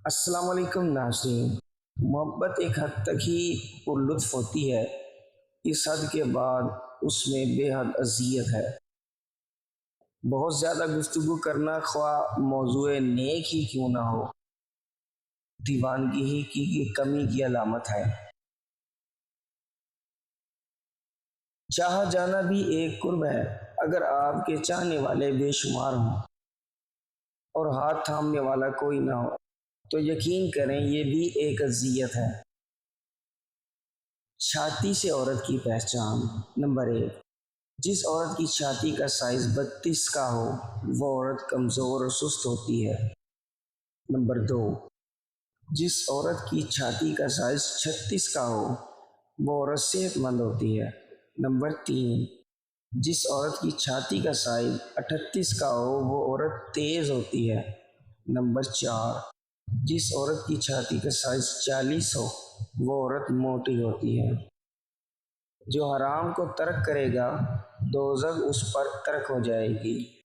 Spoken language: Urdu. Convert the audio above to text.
السلام علیکم ناظرین۔ محبت ایک حد تک ہی پر لطف ہوتی ہے، اس حد کے بعد اس میں بے حد اذیت ہے۔ بہت زیادہ گفتگو کرنا خواہ موضوع نیک ہی کیوں نہ ہو، دیوانگی ہی کی کمی کی علامت ہے۔ چاہا جانا بھی ایک قرب ہے، اگر آپ کے چاہنے والے بے شمار ہوں اور ہاتھ تھامنے والا کوئی نہ ہو تو یقین کریں یہ بھی ایک اذیت ہے۔ چھاتی سے عورت کی پہچان۔ نمبر 1، جس عورت کی چھاتی کا سائز 32 کا ہو وہ عورت کمزور اور سست ہوتی ہے۔ نمبر 2، جس عورت کی چھاتی کا سائز 36 کا ہو وہ عورت صحت مند ہوتی ہے۔ نمبر 3، جس عورت کی چھاتی کا سائز 38 کا ہو وہ عورت تیز ہوتی ہے۔ نمبر 4، جس عورت کی چھاتی کا سائز 40 ہو وہ عورت موٹی ہوتی ہے۔ جو حرام کو ترک کرے گا دوزخ اس پر ترک ہو جائے گی۔